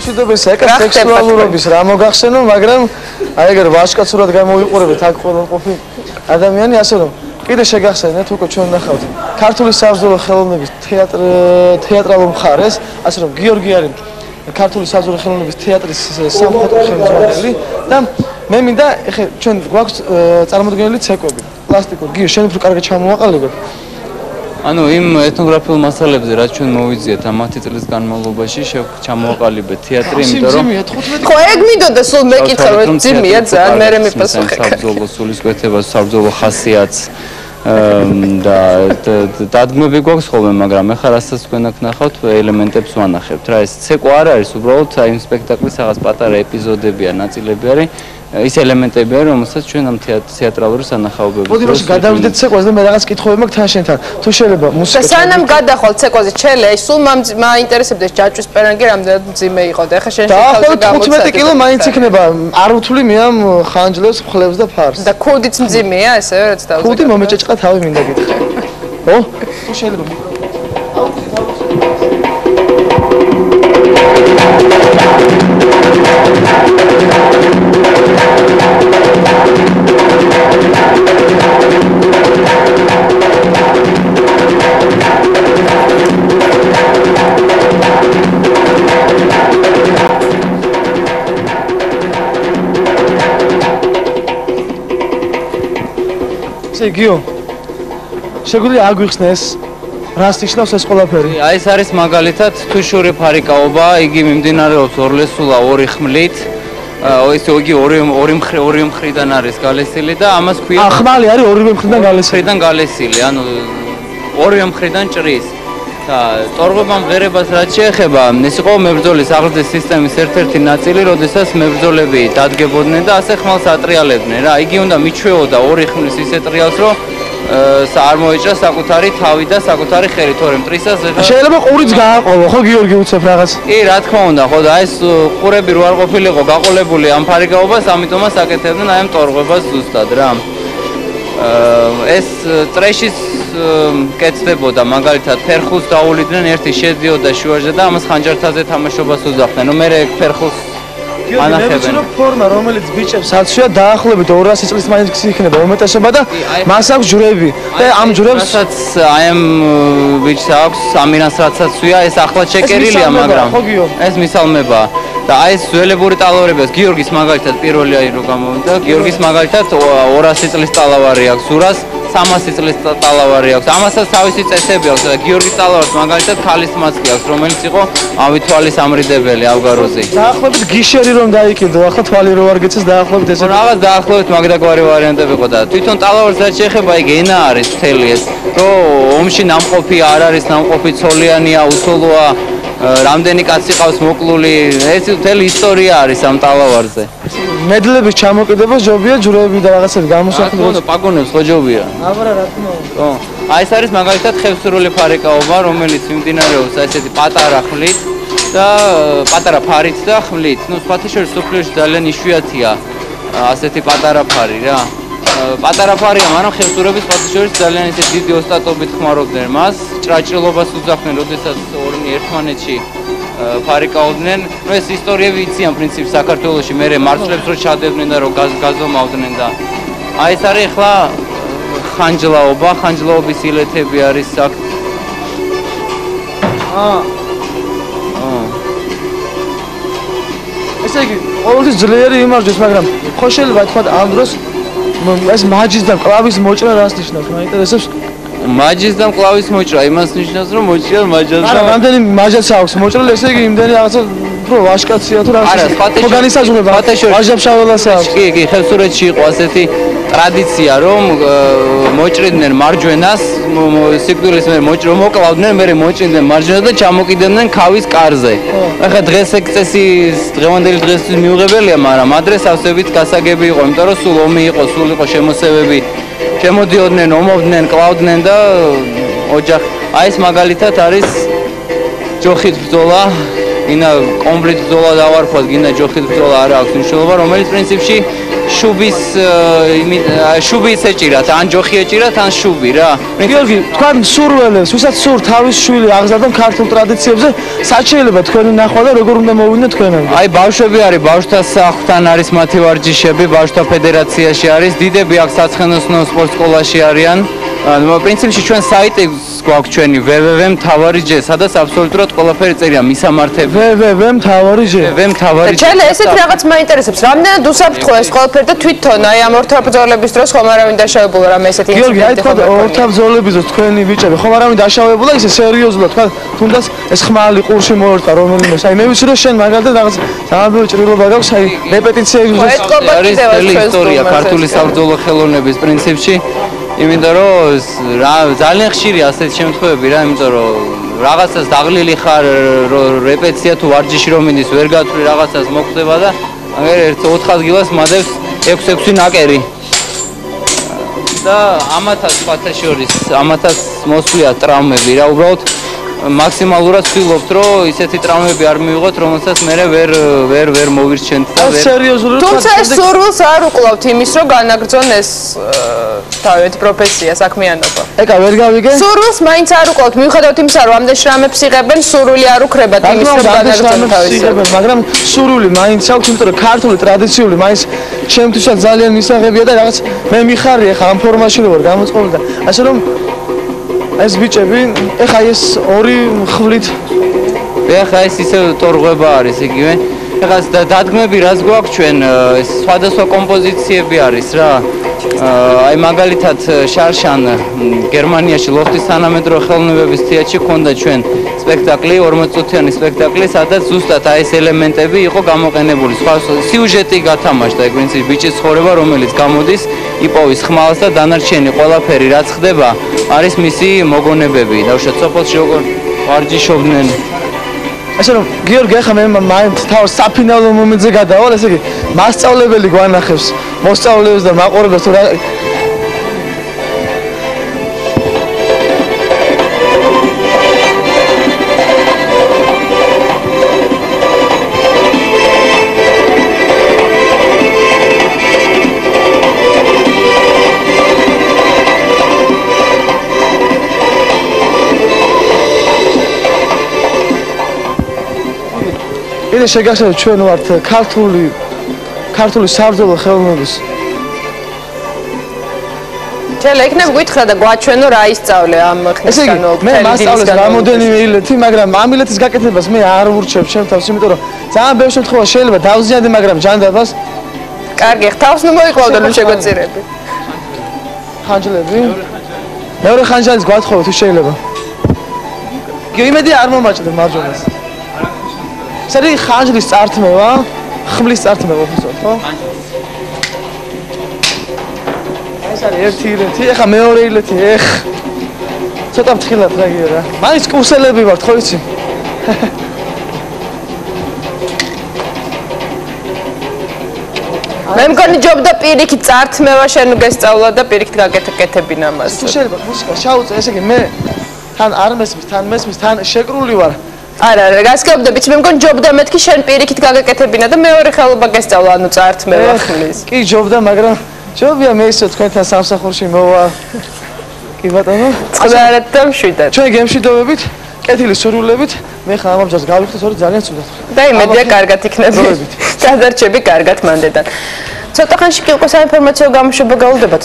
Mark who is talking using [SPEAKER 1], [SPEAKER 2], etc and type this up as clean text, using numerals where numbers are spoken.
[SPEAKER 1] ბავშვიდობის ეკა სექსუალურობის რა მოგახსენო, მაგრამ აი ეგრე ვაჟკაცურად გამოიყურებით აქ ყოფილი ადამიანი, ასე რომ კიდე შეგახსენეთ უკვე ჩვენ ნახავთ ქართული საბრძოლო ხელოვნების თეატრალურ მხარეს, ასე რომ გიორგი არის ქართული საბრძოლო ხელოვნების თეატრის სამხატვრო ხელმძღვანელი და მე მინდა ეხლა ჩვენ გვაქვს წარმოდგენილი ცეკვები პლასტიკური. გიო, შენ უფრო კარგად ჩამოვაყალიბებ.
[SPEAKER 2] ანუ იმ ეთნოგრაფიულ მასალებზე რაც ჩვენ მოვიძიეთ ამ 10 წლის განმავლობაში ჩამოვაყალიბეთ თეატრი, იმიტომ რომ
[SPEAKER 3] ხო ეგ მინდოდა სულ მეკითხა რომ ძიმია ძალიან მე მიპასუხე.
[SPEAKER 2] საბრძოლო სულისკვეთებას, საბრძოლო ხასიათს და დადგმები გვაქვს ხოლმე, მაგრამ ეხლა რასაც თქვენ აქ ნახავთ, ელემენტებს ვანახებთ. რა ეს ცეკვა არ არის, უბრალოდ აი იმ სპექტაკლის რაღაც პატარა ეპიზოდებია, ნაწილები არის. ის ელემენტები არის, რომელსაც ჩვენ ამ თეატრალური სანახაობების
[SPEAKER 1] მოდი რომ გადავიდეთ ცეკვაზე და მე რაღაც კითხვები მაქვს თან შენთან. თუ შეიძლება მუსიკა.
[SPEAKER 3] სანამ გადახვალ ცეკვაზე, ჩელე, აი სულ მაინტერესებდეს ჯაჭვის პერანგი რამდენად მძიმე იყო და ეხლა შენ
[SPEAKER 1] შეხავზე 15 კილო მაინც იქნება. არ უთვლი მე ამ ხანჯლებს, მხლებს და ფარს.
[SPEAKER 3] და ქუდიც მძიმეა ესევე რაც დავზე.
[SPEAKER 1] ქუდი მომეჭეჭყა თავი მინდა გითხრა. ხო? თუ შეიძლება გიო შეგვიძლია აგვიხსნეს რას ნიშნავს ეს ყველაფერი?
[SPEAKER 2] აი ეს არის მაგალითად თუშური ფარიკაობა, იგი მიმდინარეობს ორლესულა ორი ხმლით. ეს ორი მხრიდან არის გალესილი და ამას ქვია
[SPEAKER 1] ხმალი არის ორივე მხრიდან
[SPEAKER 2] გალესილი, ანუ ორივე მხრიდან ჭრის. და ტორღებამ ღერებას რაც შეეხება, ეს იყო მებრძოლის აღზრდის სისტემის ერთ-ერთი ნაწილი, როდესაც მებრძოლები დადგებოდნენ და ასე ხმალს ატრიალებდნენ რა. იგი უნდა მიჩვეოდა ორი ხმლის ისე ტრიალს, რომ არ მოეჭრა საკუთარი თავი და საკუთარი ხელი, თორემ მტრისას
[SPEAKER 1] შეიძლება ყურიც გააყოლო, ხო გიორგი უცებ რაღაც?
[SPEAKER 2] კი, რა თქმა უნდა, ხო და ეს ყურები რო არ ყოფილიყო გაყოლებული ამ ფარიკაობას, ამიტომაც აკეთებდნენ აი ამ ტორღებას ზუსტად რა. ეს ტრეშის კეთდებოდა, მაგალითად ფერხულს დაულიდნენ, ერთი შედიოდა შუაზე და ამას ხანჯართაზე თამაშობას უძახდნენ. ნუ მე ფერხულს
[SPEAKER 1] ანახებენ. ფორმა, რომელიც ბიჭებს აცვია დაახლოებით 200 წლის მაინც იქნება უმეტესობა და მას აქვს ჯვრები. და ამ ჯვრებს
[SPEAKER 2] რასაც აი ამ ბიჭს აქვს, ამინას რაცაც ცვია, ეს ახლა შეკერილია, მაგრამ ეს მისალმებაა. და აი ეს ძველებური ტალავარებია, გიორგის მაგალითად პირველი აი რო გამოვიდა, გიორგის მაგალითად 200 წლის ტალავარი აქვს, ზურას 300 წლის ტალავარი აქვს. ამასაც თავისი წესები აქვს და გიორგის ტალავარს მაგალითად ქალის მასკი აქვს, რომელიც იყო ავი თვალის ამრიდებელი ავგაროზე.
[SPEAKER 1] დაახლოებით გიშერი რომ დაიკიდო, ახლა თვალი რო არ გეცეს დაახლოებით ესე.
[SPEAKER 2] რაღაც დაახლოებით მაგდაგვარი ვარიანტები იყო და თვითონ ტალავარს რაც შეეხება, იგი ენა არის მთელი ეს, რომ ომში ნამყოფი არ არის, ნამყოფი ცოლიანია, უსოლოა. რამდენი კაცი ყავს მოკლული, ეს მთელი ისტორია არის ამ ტალავარზე.
[SPEAKER 1] მედლების ჩამოკიდება ჯობია, ჯვრები და რაღაცები გამოსახულება.
[SPEAKER 2] რა თქმა უნდა, პაგონებს ხო ჯობია.
[SPEAKER 1] აბარა რა თქმა უნდა.
[SPEAKER 2] ხო. აი ეს არის მაგალითად ხევსურული ფარიკაობა, რომელიც მიმდინარეობს ესეთი პატარა ხმლით და პატარა ფარით და ხმლით. ნუ სხვათა შორის სოფლიოში ძალიან იშვიათია ასეთი პატარა ფარი რა. პატარა ფარია, მაგრამ ხევსურების სხვათა შორის ძალიან ისე დიდი ოსტატობით ხმარობდნენ მას, ჭრაჭრილობას უძახდნენ, როდესაც ორი ერთმანეთში ფარიკაობდნენ. ნუ ეს ისტორიები იციან პრინციპს საქართველოში, მე მარცვლებს რო ჩადებდნენ და რო გაზომავდნენ და აი ეს არის ახლა ხანჯლაობა, ხანჯლაობის ილეთები არის აქ.
[SPEAKER 1] ესე იგი, ყოველთვის ძლიერი იმარჯვეს, მაგრამ ხო შეიძლება თქვა ამ დროს ეს მაჯის და კლავის მოჭრა რას ნიშნავს? მაინტერესებს.
[SPEAKER 2] მაჯის და კლავის მოჭრა იმას ნიშნავს, რომ მოჭრა მაჯას და
[SPEAKER 1] არა, რამდენი მაჯაც აქვს მოჭრილი, ესე იგი იმდენი რაღაცა უფრო ვაჟკაცია თუ რაღაცა. ხო განისაზღვრება, ვაჟაბშაველას აქვს.
[SPEAKER 2] კი, ხევსურეთში იყო ასეთი ტრადიცია, რომ მოჭრიდნენ მარჯვენას, სიკვდილის მერე მოკლავდნენ, მერე მოჭრიდნენ მარჯვენას და ჩამოკიდებდნენ ქავის კარზე. ახლა დღეს ეგ წესი დღევანდელი დღესთვის მიუღებელია, მაგრამ ადრე სავსებით გასაგები იყო, იმიტომ რომ სულ ომი იყო, სულ იყო შემოსევები. შემოდიოდნენ, ომობდნენ, კლავდნენ და ოჯახ. აი ეს მაგალითად არის ჯოხით ბრძოლა, გინდა კომბლით ბრძოლა დავარქვათ, გინდა ჯოხით ბრძოლა არ აქვს მნიშვნელობა, რომელიც პრინციპში შუბის ეჭირათ, ან ჯოხი ეჭირათ, ან შუბი რა.
[SPEAKER 1] გიორგი, თქვენ სურველებს, ვისაც სურ თავის შვილი აღზარდონ ქართულ ტრადიციებზე, სად შეიძლება თქვენი ნახვა და როგორ უნდა მოვიდნენ თქვენამდე?
[SPEAKER 2] აი ბავშვები არის, ბავშვთა სახლთან არის მათი ვარჯიშები, ბავშვთა ფედერაციაში არის, დიდები აქ საცხენოსნო სპორტ სკოლაში არიან. პრინციპში ჩვენ საიტი გვაქვს ჩვენი www.mtavariJ, სადაც აბსოლუტურად ყველაფერი წერია მისამართები.
[SPEAKER 1] www.mtavariJ.
[SPEAKER 2] www.mtavariJ.
[SPEAKER 3] ჩელე, ესეთ რაღაც მაინტერესებს. რამდენად უსაფრთხოა ეს ყველაფერი და თვითონ აი ამ ორთაბრძოლების დროს ხომ არავინ დაშავებულა რამე ესეთი
[SPEAKER 1] გიორგი, აი თქვა ორთაბრძოლების დროს თქვენი ბიჭები ხომ არავინ დაშავებულა ისე სერიოზულად თქვა თუნდაც ეს ხმალი ყურში მოერტყა რომელიმეს. აი მე ვიცი რომ შენ მაგალითად რაღაც ძალიან ჭრილობა გაქვს აი რეპეტიციების
[SPEAKER 3] ეტყობა
[SPEAKER 2] არის
[SPEAKER 3] კიდევ
[SPEAKER 2] ისტორია ქართული საბრძოლო ხელოვნების პრინციპში. იმიტომ რომ ძალიან ხშირია ასეთი შემთხვევები რა, იმიტომ რომ რაღაცას დაღლილი ხარ, რეპეტიცია თუ ვარჯიში რომ მიდის, ვერ გათვლი რაღაცას მოხდება და აგერ 4 ადგილას მადევს 6-6 ნაკერი. და ამათაც სხვათა შორის, ამათაც მოსვლია ტრაუმები რა, უბრალოდ მაქსიმალურად ვცდილობთ რომ ისეთი ტრაუმები არ მივიღოთ, რომელსაც მე ვერ მოვირჩენთ და ვერ
[SPEAKER 1] სერიოზულად
[SPEAKER 3] თუმცა ეს სურვილს არ უკლავთ იმის რომ განაგრძონ ეს თავით პროფესია, საქმიანობა.
[SPEAKER 1] ეკა ვერ გავიგე?
[SPEAKER 3] სურვილს მაინც არ უკლავთ, მიუხედავად იმისა რომ ამდენ შრამებს იღებენ, სურვილი არ უქრებათ იმის რომ განაგრძონ თავისი.
[SPEAKER 1] მაგრამ სურვილი მაინც აქვს, იმიტომ რომ ქართული ტრადიციული მაინც ჩემთვისაც ძალიან მისაღებია და რაღაც მე მიხარია ხა ამ ფორმაში რო ვარ გამოწყობილი და ასე რომ ეს ბიჭები, ეხა ეს ორი ხვლით.
[SPEAKER 2] ეხა ეს ისე ტორღვება არის იგივე. ეხა დადგმები რაც გვაქვს ჩვენ, ეს სხვადასხვა კომპოზიციები არის რა. აი მაგალითად შარშან გერმანიაში ლოხტის თანამედროვე ხელოვნებების თეატრში ქონდა ჩვენ სპექტაკლი, 40 წუთიანი სპექტაკლი, სადაც ზუსტად აი ეს ელემენტები იყო გამოყენებული. სხვა სიუჟეტი გათამაშდა, ეგ პრინციპი ბიჭის ცხოვრება, რომელიც გამოდის, იპოვის ხმალს და დანარჩენი ყველაფერი რაც ხდება, არის მისი მოგონებები. დავუშვათ სოფელში როგორ ვარჯიშობდნენ.
[SPEAKER 1] ასე რომ გიორგი ახლა მე მაინც თავს საფინალო მომენტზე გადავალ, ესე იგი მასწავლებელი გვანახებს, მოსწავლეებს და მაყურებელს თუ რა კიდე შეგახსენებთ ჩვენ ვართ ქართული საბრძოლო ხელოვნების.
[SPEAKER 3] ჩელე, იქნებ გითხრა და გვაჩვენო რა ისწავლე ამ ხნისგანვე.
[SPEAKER 1] მე მასწავლეს რამოდენიმე ილეთი, მაგრამ ამ ილეთის გაკეთებას მე არ ვურჩევ ჩემ თავს, იმიტომ რომ ძალიან ბევრ შემთხვევაში შეიძლება დავზიანდე, მაგრამ ჯანდაბას.
[SPEAKER 3] კარგი, თავს ნუ მოიყვავდა ნუ შეგვეწირები.
[SPEAKER 1] ხანჯლები? მეორე ხანჯალის გვათხოვე თუ შეიძლება. იმედი არ მომაჭდა მარჯვენას. სერი ხანჯლის წართმევა, ხმლის წართმევა უბრალოდ, ხო? ეს არის ერთი ილეთი, ეხა მეორე ილეთი, ცოტა ფრთხილად რა გია რა. მაინც კურსელები ვართ, ხო იცი?
[SPEAKER 3] მე მგონი ჯობდა პირიქით წართმევა შენ გესწავლა და პირიქით გაკეთებინ ამას.
[SPEAKER 1] თუ შეიძლება მუსიკა შაუწე, ესე იგი მე თან არ მესმის, თან შეკრული ვარ.
[SPEAKER 3] არა, გასკებდებით, მე მგონი ჯობდა მეთქი შენ პირიქით გაგაკეთებინა და მეორე ხელობა გესწავლა, ანუ წართმევა ხმლის.
[SPEAKER 1] კი ჯობდა, მაგრამ ჯობია მე ისე თქვენთან სამსახურში მოვა. კი ბატონო.
[SPEAKER 3] წყდარად და მშვიდად.
[SPEAKER 1] ჩვენ გემშვიდობებით, კეთილი სურვილებით, მე ხა ამბავს გავიხდეთ, ორი ძალიან ცუდად.
[SPEAKER 3] და იმედია კარგად იქნება. გადარჩები კარგად მანდედან. ცოტა ხანში კი უკვე საინფორმაციო გამოშვება გავლდებათ.